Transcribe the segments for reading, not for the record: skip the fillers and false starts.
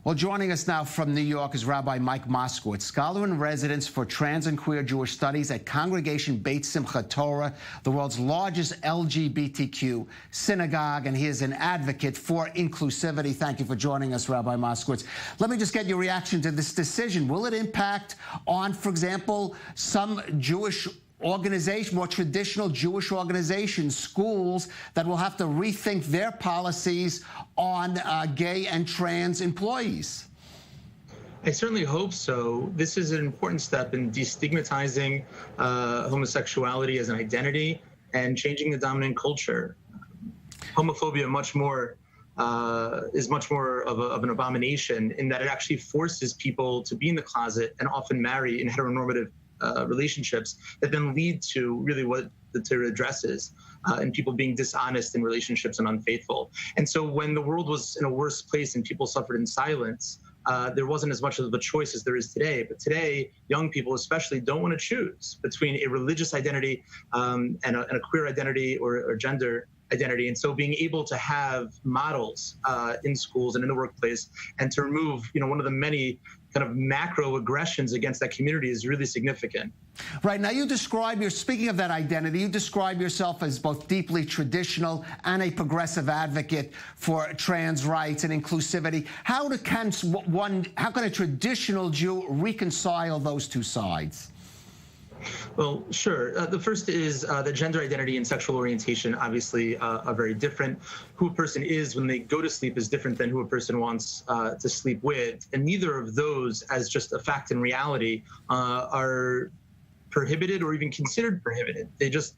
Well, joining us now from New York is Rabbi Mike Moskowitz, scholar in residence for trans and queer Jewish studies at Congregation Beit Simchat Torah, the world's largest LGBTQ synagogue, and he is an advocate for inclusivity. Thank you for joining us, Rabbi Moskowitz. Let me just get your reaction to this decision. Will it impact on, for example, some Jewish organization, more traditional Jewish organizations, schools that will have to rethink their policies on gay and trans employees? I certainly hope so. This is an important step in destigmatizing homosexuality as an identity and changing the dominant culture. Homophobia is much more of an abomination in that it actually forces people to be in the closet and often marry in heteronormative relationships that then lead to really what the Torah addresses, and people being dishonest in relationships and unfaithful. And so when the world was in a worse place and people suffered in silence, there wasn't as much of a choice as there is today. But today, young people especially don't want to choose between a religious identity and a queer identity or gender identity. And so being able to have models in schools and in the workplace and to remove, one of the many kind of macro aggressions against that community is really significant. Right. Now, speaking of that identity, you describe yourself as both deeply traditional and a progressive advocate for trans rights and inclusivity. How can a traditional Jew reconcile those two sides? Well, sure. The first is that gender identity and sexual orientation obviously are very different. Who a person is when they go to sleep is different than who a person wants to sleep with. And neither of those, as just a fact and reality, are prohibited or even considered prohibited. They just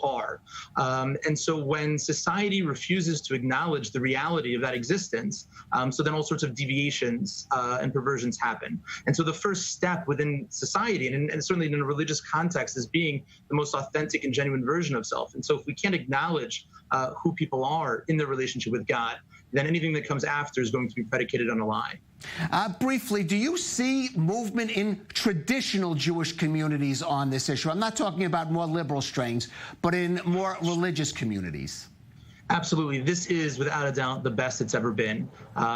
are. And so when society refuses to acknowledge the reality of that existence, so then all sorts of deviations and perversions happen. And so the first step within society, and certainly in a religious context, is being the most authentic and genuine version of self. And so if we can't acknowledge who people are in their relationship with God, then anything that comes after is going to be predicated on a lie. Briefly, do you see movement in traditional Jewish communities on this issue? I'm not talking about more liberal strains, but in more religious communities. Absolutely. This is, without a doubt, the best it's ever been.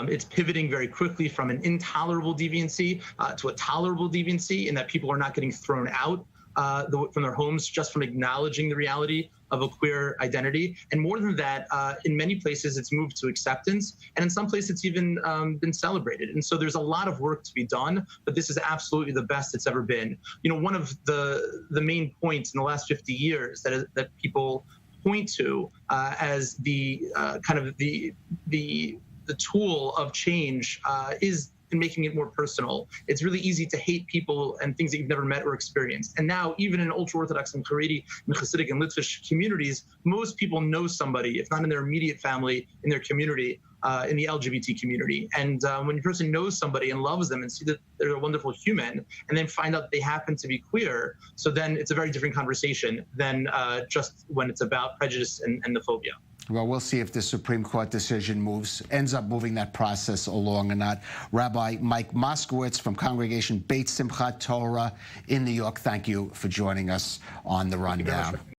It's pivoting very quickly from an intolerable deviancy to a tolerable deviancy, in that people are not getting thrown out from their homes just from acknowledging the reality of a queer identity. And more than that, in many places, it's moved to acceptance. And in some places, it's even been celebrated. And so there's a lot of work to be done, but this is absolutely the best it's ever been. One of the main points in the last 50 years that people point to as the tool of change is in making it more personal. It's really easy to hate people and things that you've never met or experienced. And now, even in ultra-orthodox and Haredi and Hasidic and Litvish communities, most people know somebody, if not in their immediate family, in their community, in the LGBT community. And when a person knows somebody and loves them and see that they're a wonderful human, and then find out they happen to be queer, so then it's a very different conversation than just when it's about prejudice and the phobia. Well, we'll see if the Supreme Court decision ends up moving that process along or not. Rabbi Mike Moskowitz from Congregation Beit Simchat Torah in New York, thank you for joining us on The Rundown.